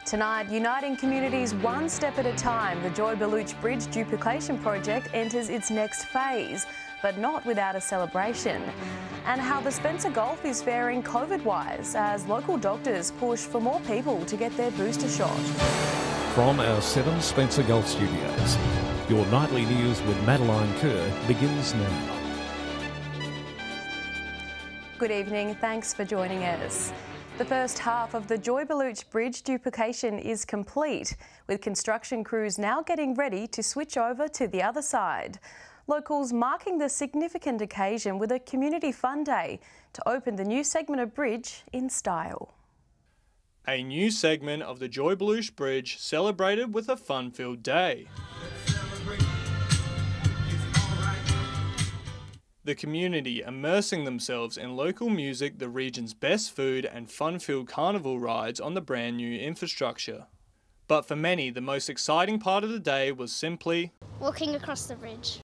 Tonight, uniting communities one step at a time, the Joy Baluch Bridge duplication project enters its next phase, but not without a celebration. And how the Spencer Gulf is faring COVID-wise as local doctors push for more people to get their booster shot. From our 7 Spencer Gulf studios, your nightly news with Madeline Kerr begins now. Good evening, thanks for joining us. The first half of the Joy Baluch Bridge duplication is complete, with construction crews now getting ready to switch over to the other side. Locals marking the significant occasion with a community fun day to open the new segment of bridge in style. A new segment of the Joy Baluch Bridge celebrated with a fun-filled day. The community immersing themselves in local music, the region's best food and fun-filled carnival rides on the brand new infrastructure. But for many, the most exciting part of the day was simply walking across the bridge.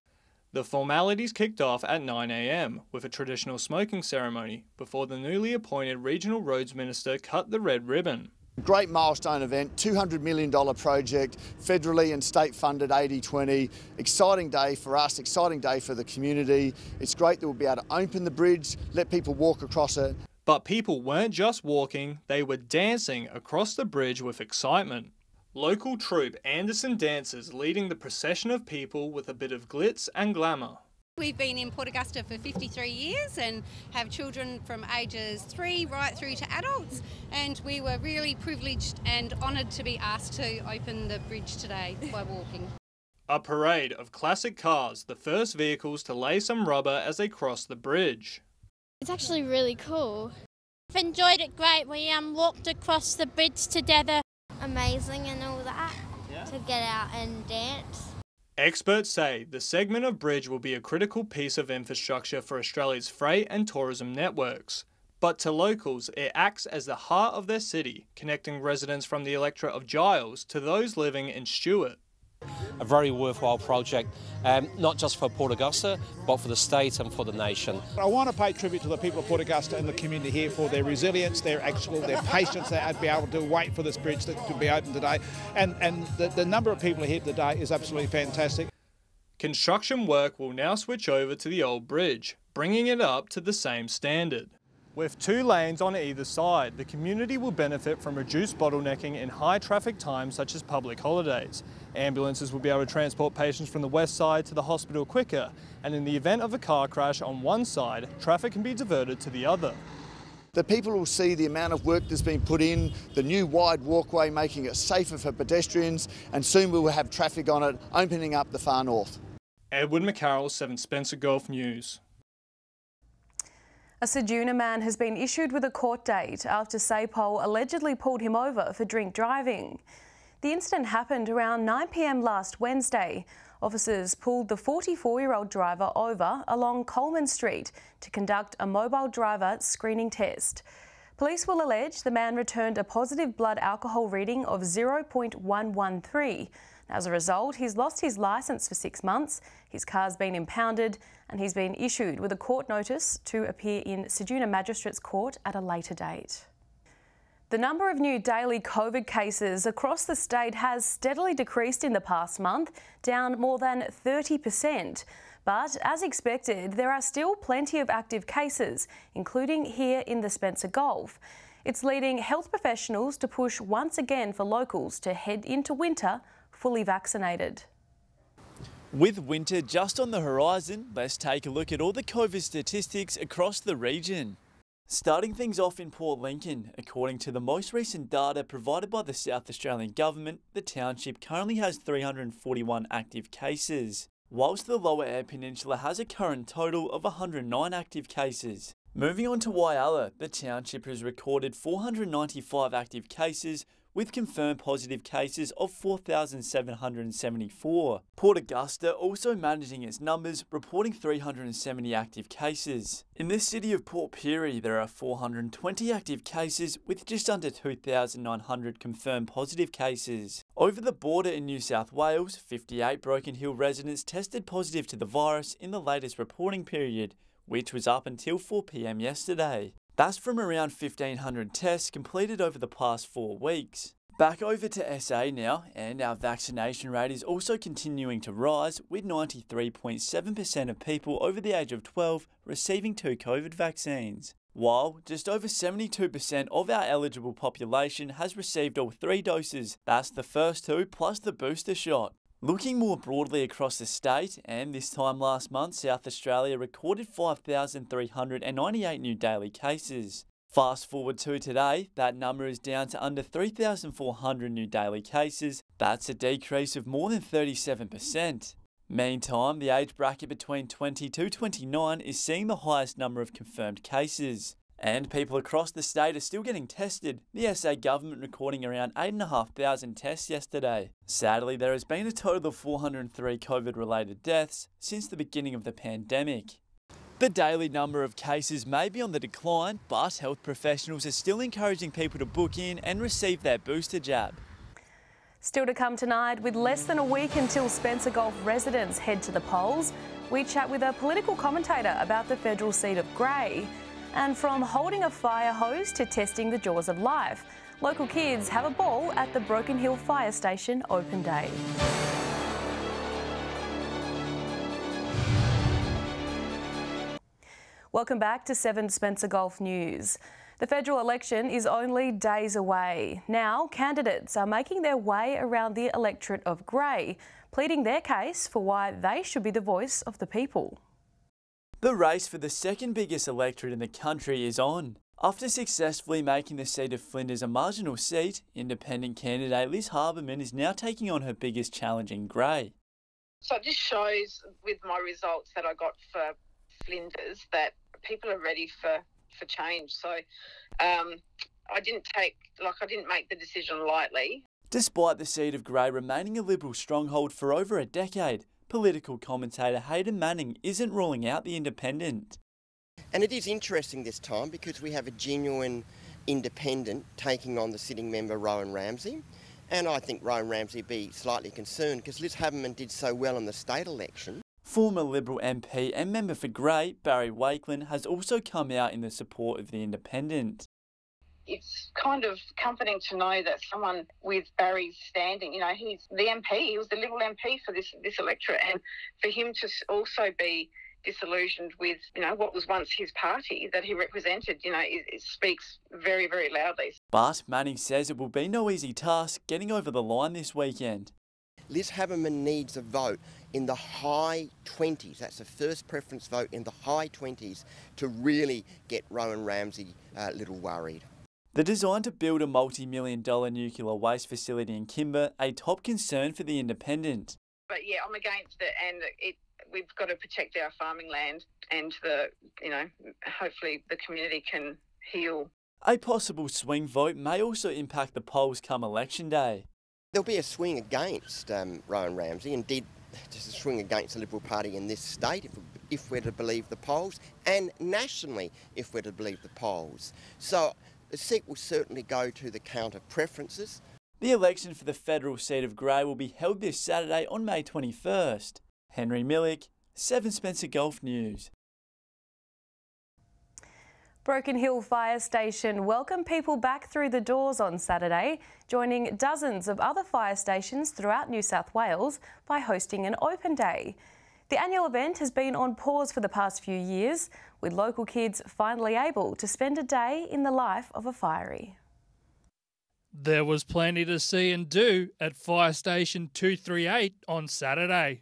The formalities kicked off at 9 a.m. with a traditional smoking ceremony before the newly appointed Regional Roads Minister cut the red ribbon. Great milestone event, $200 million project, federally and state funded 80-20. Exciting day for us, exciting day for the community. It's great that we'll be able to open the bridge, let people walk across it. But people weren't just walking, they were dancing across the bridge with excitement. Local troupe Anderson Dancers leading the procession of people with a bit of glitz and glamour. We've been in Port Augusta for 53 years and have children from ages 3 right through to adults, and we were really privileged and honoured to be asked to open the bridge today by walking. A parade of classic cars, the first vehicles to lay some rubber as they cross the bridge. It's actually really cool. I've enjoyed it great. We walked across the bridge together. Amazing and all that, to get out and dance. Experts say the segment of bridge will be a critical piece of infrastructure for Australia's freight and tourism networks. But to locals, it acts as the heart of their city, connecting residents from the electorate of Giles to those living in Stewart. A very worthwhile project, not just for Port Augusta, but for the state and for the nation. I want to pay tribute to the people of Port Augusta and the community here for their resilience, their patience, to be able to wait for this bridge to be open today. And the number of people here today is absolutely fantastic. Construction work will now switch over to the old bridge, bringing it up to the same standard. With 2 lanes on either side, the community will benefit from reduced bottlenecking in high traffic times such as public holidays. Ambulances will be able to transport patients from the west side to the hospital quicker, and in the event of a car crash on one side, traffic can be diverted to the other. The people will see the amount of work that's been put in, the new wide walkway making it safer for pedestrians, and soon we will have traffic on it, opening up the far north. Edward McCarroll, 7 Spencer Gulf News. A Ceduna man has been issued with a court date after SAPOL allegedly pulled him over for drink driving. The incident happened around 9 p.m. last Wednesday. Officers pulled the 44-year-old driver over along Coleman Street to conduct a mobile driver screening test. Police will allege the man returned a positive blood alcohol reading of 0.113. As a result, he's lost his licence for 6 months, his car's been impounded, and he's been issued with a court notice to appear in Ceduna Magistrates Court at a later date. The number of new daily COVID cases across the state has steadily decreased in the past month, down more than 30%. But as expected, there are still plenty of active cases, including here in the Spencer Gulf. It's leading health professionals to push once again for locals to head into winter fully vaccinated. With winter just on the horizon, let's take a look at all the COVID statistics across the region. Starting things off in Port Lincoln, according to the most recent data provided by the South Australian Government, the township currently has 341 active cases, whilst the Lower Eyre Peninsula has a current total of 109 active cases. Moving on to Whyalla, the township has recorded 495 active cases, with confirmed positive cases of 4,774. Port Augusta also managing its numbers, reporting 370 active cases. In the city of Port Pirie, there are 420 active cases with just under 2,900 confirmed positive cases. Over the border in New South Wales, 58 Broken Hill residents tested positive to the virus in the latest reporting period, which was up until 4 p.m. yesterday. That's from around 1,500 tests completed over the past 4 weeks. Back over to SA now, and our vaccination rate is also continuing to rise, with 93.7% of people over the age of 12 receiving 2 COVID vaccines, while just over 72% of our eligible population has received all 3 doses. That's the first 2 plus the booster shot. Looking more broadly across the state, and this time last month, South Australia recorded 5,398 new daily cases. Fast forward to today, that number is down to under 3,400 new daily cases. That's a decrease of more than 37%. Meantime, the age bracket between 20 to 29 is seeing the highest number of confirmed cases. And people across the state are still getting tested, the SA government recording around 8,500 tests yesterday. Sadly, there has been a total of 403 COVID-related deaths since the beginning of the pandemic. The daily number of cases may be on the decline, but health professionals are still encouraging people to book in and receive their booster jab. Still to come tonight, with less than a week until Spencer Gulf residents head to the polls, we chat with a political commentator about the federal seat of Grey. And from holding a fire hose to testing the jaws of life, local kids have a ball at the Broken Hill Fire Station Open Day. Welcome back to 7 Spencer Gulf News. The federal election is only days away. Now, candidates are making their way around the electorate of Grey, pleading their case for why they should be the voice of the people. The race for the second biggest electorate in the country is on. After successfully making the seat of Flinders a marginal seat, independent candidate Liz Harberman is now taking on her biggest challenge in Grey. So this shows with my results that I got for Flinders that people are ready for change. So I didn't make the decision lightly. Despite the seat of Grey remaining a Liberal stronghold for over a decade, political commentator Hayden Manning isn't ruling out the independent. And it is interesting this time because we have a genuine independent taking on the sitting member Rowan Ramsey. And I think Rowan Ramsey would be slightly concerned because Liz Haberman did so well in the state election. Former Liberal MP and member for Grey, Barry Wakeland, has also come out in the support of the independent. It's kind of comforting to know that someone with Barry's standing, he's the MP, he was the Liberal MP for this electorate, and for him to also be disillusioned with, what was once his party that he represented, it speaks very, very loudly. But Manning says it will be no easy task getting over the line this weekend. Liz Haberman needs a vote in the high 20s. That's the first preference vote in the high 20s to really get Rowan Ramsey a little worried. The design to build a multi-million-dollar nuclear waste facility in Kimber, a top concern for the independent. But yeah, I'm against it, and we've got to protect our farming land, and hopefully the community can heal. A possible swing vote may also impact the polls come election day. There'll be a swing against Rowan Ramsey, indeed just a swing against the Liberal Party in this state, if we're to believe the polls, and nationally, if we're to believe the polls. So the seat will certainly go to the count of preferences. The election for the federal seat of Grey will be held this Saturday on May 21st. Henry Millick, 7 Spencer Gulf News. Broken Hill Fire Station welcomed people back through the doors on Saturday, joining dozens of other fire stations throughout New South Wales by hosting an open day. The annual event has been on pause for the past few years, with local kids finally able to spend a day in the life of a fiery. There was plenty to see and do at Fire Station 238 on Saturday.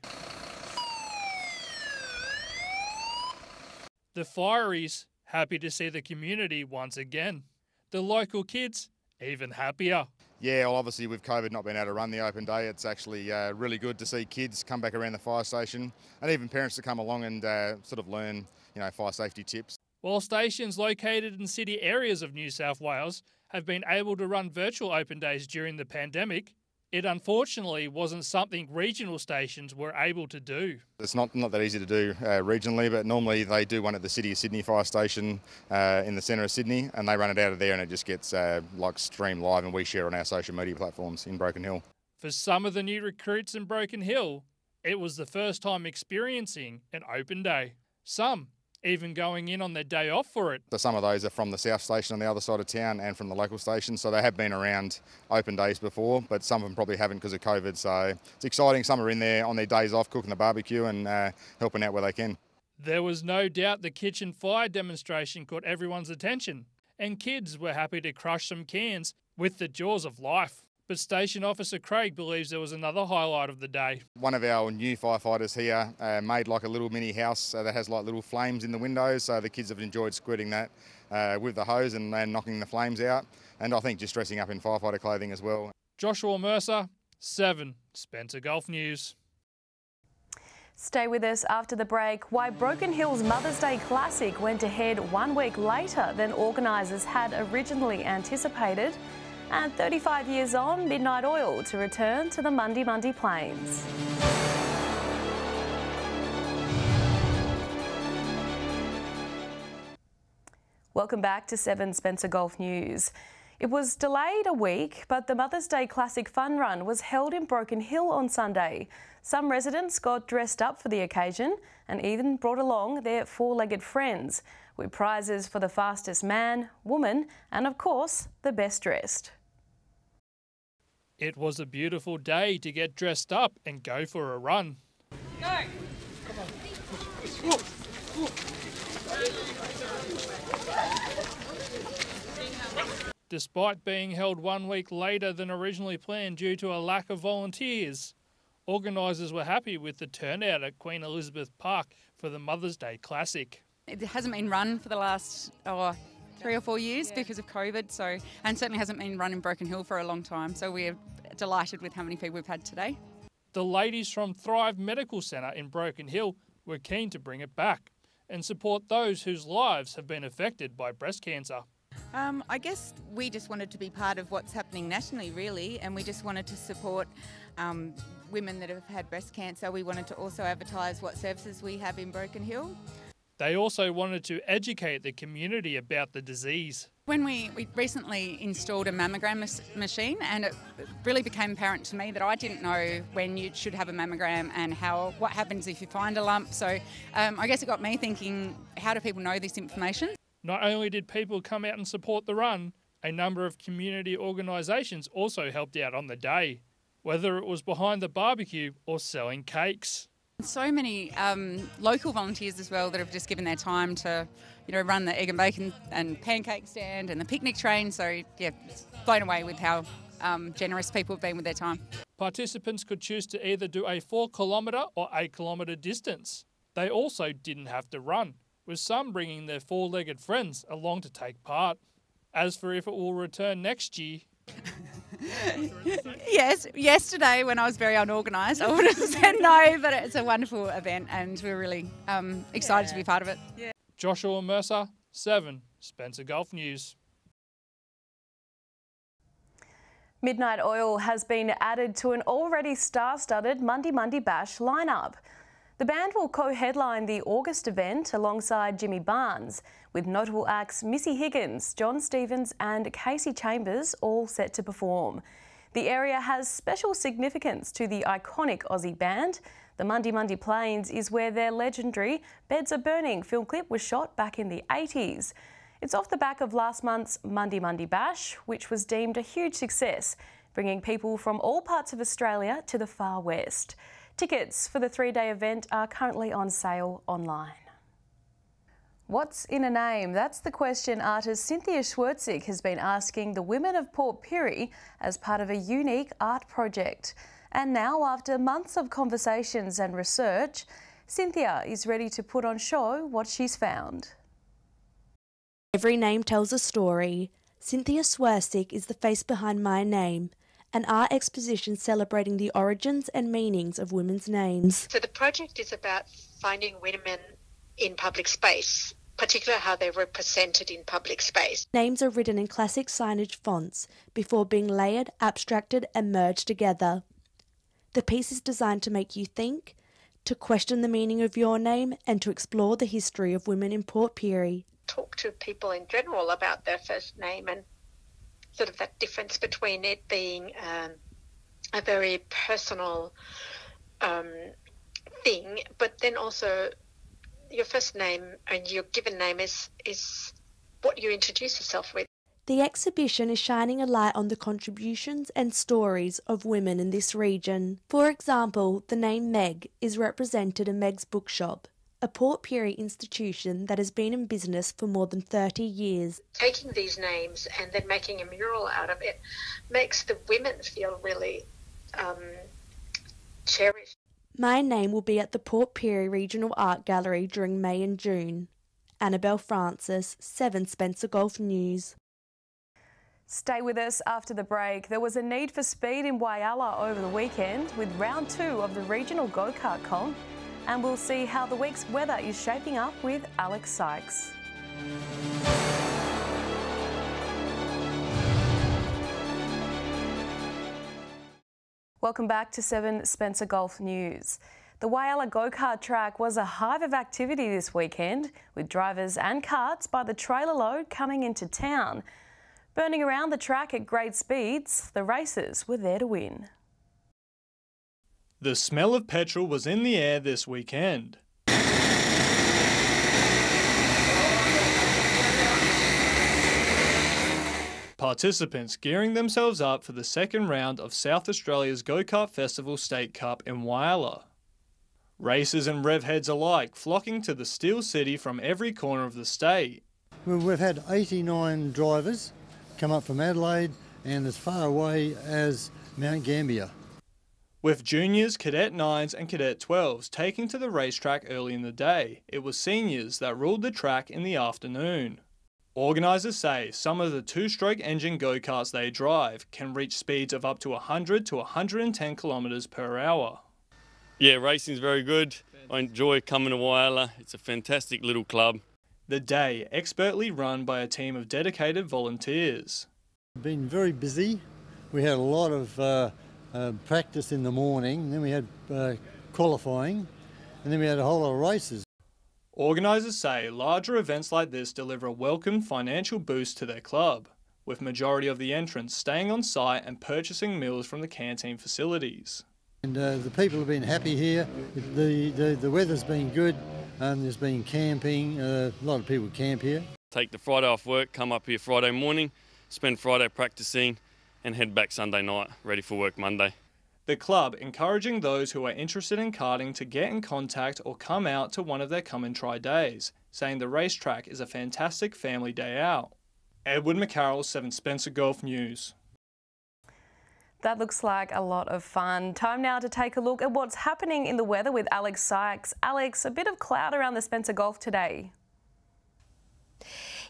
The fireys happy to see the community once again. The local kids even happier. Yeah, well, obviously with COVID not being able to run the open day, it's actually really good to see kids come back around the fire station and even parents to come along and sort of learn, fire safety tips. While stations located in city areas of New South Wales have been able to run virtual open days during the pandemic, it unfortunately wasn't something regional stations were able to do. It's not that easy to do regionally, but normally they do one at the City of Sydney Fire Station in the centre of Sydney, and they run it out of there and it just gets streamed live, and we share on our social media platforms in Broken Hill. For some of the new recruits in Broken Hill, it was the first time experiencing an open day. Some even going in on their day off for it. So some of those are from the South Station on the other side of town and from the local station, so they have been around open days before, but some of them probably haven't because of COVID. So it's exciting. Some are in there on their days off cooking the barbecue and helping out where they can. There was no doubt the kitchen fire demonstration caught everyone's attention, and kids were happy to crush some cans with the jaws of life. But Station Officer Craig believes there was another highlight of the day. One of our new firefighters here made like a little mini house that has like little flames in the windows, so the kids have enjoyed squirting that with the hose and knocking the flames out, and I think just dressing up in firefighter clothing as well. Joshua Mercer, 7, Spencer Gulf News. Stay with us after the break. Why Broken Hill's Mother's Day Classic went ahead 1 week later than organisers had originally anticipated. And 35 years on, Midnight Oil to return to the Mundi Mundi Plains. Welcome back to 7 Spencer Gulf News. It was delayed a week, but the Mother's Day Classic Fun Run was held in Broken Hill on Sunday. Some residents got dressed up for the occasion and even brought along their four-legged friends, with prizes for the fastest man, woman, and of course, the best dressed. It was a beautiful day to get dressed up and go for a run. Go! Despite being held 1 week later than originally planned due to a lack of volunteers, organisers were happy with the turnout at Queen Elizabeth Park for the Mother's Day Classic. It hasn't been run for the last 3 or 4 years because of COVID, and certainly hasn't been run in Broken Hill for a long time, so we're delighted with how many people we've had today. The ladies from Thrive Medical Centre in Broken Hill were keen to bring it back and support those whose lives have been affected by breast cancer. I guess we just wanted to be part of what's happening nationally, really, and we just wanted to support women that have had breast cancer. We wanted to also advertise what services we have in Broken Hill. They also wanted to educate the community about the disease. When we recently installed a mammogram machine, and it really became apparent to me that I didn't know when you should have a mammogram and what happens if you find a lump. So I guess it got me thinking, how do people know this information? Not only did people come out and support the run, a number of community organisations also helped out on the day, whether it was behind the barbecue or selling cakes. So many local volunteers as well that have just given their time to, run the egg and bacon and pancake stand and the picnic train. So yeah, blown away with how generous people have been with their time. Participants could choose to either do a 4-kilometre or 8-kilometre distance. They also didn't have to run, with some bringing their four-legged friends along to take part. As for if it will return next year... Yes, yesterday when I was very unorganised, I would have said no, but it's a wonderful event and we're really excited to be part of it. Yeah. Joshua Mercer, 7, Spencer Gulf News. Midnight Oil has been added to an already star-studded Mundi Mundi Bash lineup. The band will co-headline the August event alongside Jimmy Barnes, with notable acts Missy Higgins, John Stevens and Casey Chambers all set to perform. The area has special significance to the iconic Aussie band. The Mundi Mundi Plains is where their legendary Beds Are Burning film clip was shot back in the 80s. It's off the back of last month's Mundi Mundi Bash, which was deemed a huge success, bringing people from all parts of Australia to the far west. Tickets for the 3-day event are currently on sale online. What's in a name? That's the question artist Cynthia Schwertzig has been asking the women of Port Pirie as part of a unique art project. And now, after months of conversations and research, Cynthia is ready to put on show what she's found. Every name tells a story. Cynthia Schwertzig is the face behind my name, an art exposition celebrating the origins and meanings of women's names. So the project is about finding women in public space, particularly how they're represented in public space. Names are written in classic signage fonts before being layered, abstracted and merged together. The piece is designed to make you think, to question the meaning of your name and to explore the history of women in Port Pirie. Talk to people in general about their first name and sort of that difference between it being a very personal thing, but then also your first name and your given name is what you introduce yourself with. The exhibition is shining a light on the contributions and stories of women in this region. For example, the name Meg is represented in Meg's Bookshop, a Port Pirie institution that has been in business for more than 30 years. Taking these names and then making a mural out of it makes the women feel really cherished. My name will be at the Port Pirie Regional Art Gallery during May and June. Annabelle Francis, 7 Spencer Gulf News. Stay with us after the break. There was a need for speed in Whyalla over the weekend with round 2 of the regional go-kart comp, and we'll see how the week's weather is shaping up with Alex Sykes. Welcome back to 7 Spencer Gulf News. The Whyalla go-kart track was a hive of activity this weekend, with drivers and carts by the trailer load coming into town. Burning around the track at great speeds, the racers were there to win. The smell of petrol was in the air this weekend. Participants gearing themselves up for the second round of South Australia's Go-Kart Festival State Cup in Whyalla. Racers and rev heads alike flocking to the Steel City from every corner of the state. We've had 89 drivers come up from Adelaide and as far away as Mount Gambier. With juniors, Cadet 9s and Cadet 12s taking to the racetrack early in the day, it was seniors that ruled the track in the afternoon. Organisers say some of the 2-stroke engine go-karts they drive can reach speeds of up to 100 to 110 kilometres per hour. Yeah, racing's very good. I enjoy coming to Whyalla. It's a fantastic little club. The day expertly run by a team of dedicated volunteers. Been very busy. We had a lot of practice in the morning, then we had qualifying, and then we had a whole lot of races. Organisers say larger events like this deliver a welcome financial boost to their club, with majority of the entrants staying on site and purchasing meals from the canteen facilities. And the people have been happy here. The weather's been good. There's been camping. A lot of people camp here. Take the Friday off work, come up here Friday morning, spend Friday practicing, and head back Sunday night, ready for work Monday. The club encouraging those who are interested in karting to get in contact or come out to one of their come and try days, saying the racetrack is a fantastic family day out. Edward McCarroll, 7 Spencer Gulf News. That looks like a lot of fun. Time now to take a look at what's happening in the weather with Alex Sykes. Alex, a bit of cloud around the Spencer Gulf today.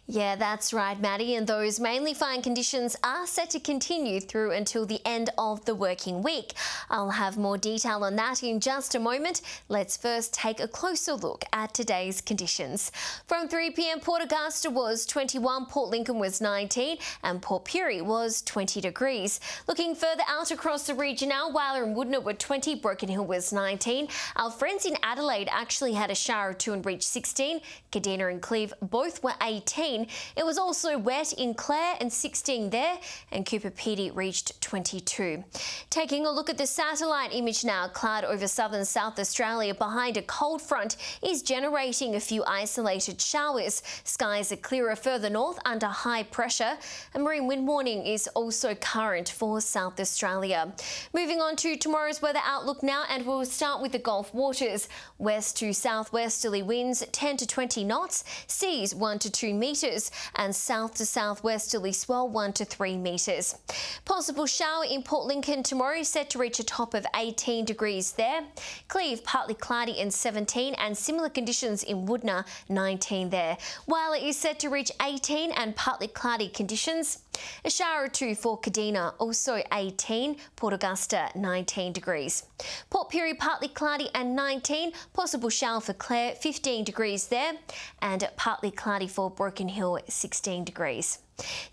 Yeah, that's right, Maddie, and those mainly fine conditions are set to continue through until the end of the working week. I'll have more detail on that in just a moment. Let's first take a closer look at today's conditions. From 3 p.m, Port Augusta was 21, Port Lincoln was 19, and Port Pirie was 20 degrees. Looking further out across the region now, Whyalla and Woodnett were 20, Broken Hill was 19. Our friends in Adelaide actually had a shower or two and reached 16. Kadina and Cleve both were 18. It was also wet in Clare and 16 there, and Cooper Pedy reached 22. Taking a look at the satellite image now, cloud over southern South Australia behind a cold front is generating a few isolated showers. Skies are clearer further north under high pressure. A marine wind warning is also current for South Australia. Moving on to tomorrow's weather outlook now, and we'll start with the Gulf waters. West to southwesterly winds 10 to 20 knots, seas 1 to 2 metres, and south to southwesterly swell 1 to 3 metres. Possible shower in Port Lincoln tomorrow, set to reach a top of 18 degrees there. Cleve partly cloudy and 17, and similar conditions in Woodnett, 19 there. Whyalla is set to reach 18 and partly cloudy conditions. A shower or two for Kadina, also 18, Port Augusta 19 degrees. Port Pirie partly cloudy and 19, possible shower for Clare 15 degrees there, and partly cloudy for Broken Hill 16 degrees.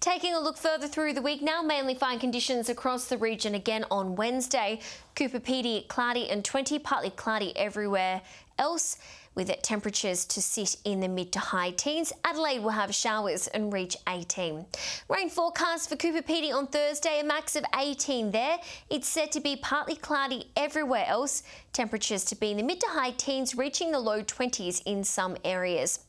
Taking a look further through the week now, mainly fine conditions across the region again on Wednesday. Cooper Pedy cloudy and 20, partly cloudy everywhere else, with temperatures to sit in the mid to high teens. Adelaide will have showers and reach 18. Rain forecast for Cooper Pedy on Thursday, a max of 18 there. It's set to be partly cloudy everywhere else. Temperatures to be in the mid to high teens, reaching the low 20s in some areas.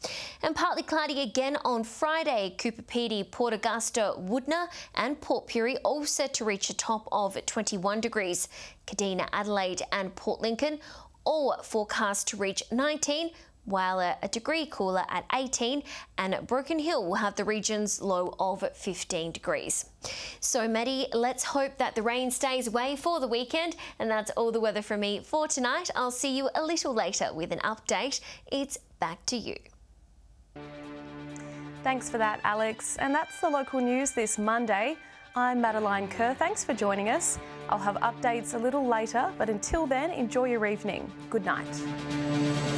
And partly cloudy again on Friday. Cooper Pedy, Port Augusta, Woodner and Port Pirie all set to reach a top of 21 degrees. Kadina, Adelaide and Port Lincoln all forecast to reach 19, while a degree cooler at 18, and Broken Hill will have the region's low of 15 degrees. So Maddie, let's hope that the rain stays away for the weekend, and that's all the weather from me for tonight. I'll see you a little later with an update. It's back to you. Thanks for that, Alex. And that's the local news this Monday. I'm Madeline Kerr. Thanks for joining us. I'll have updates a little later, but until then, enjoy your evening. Good night.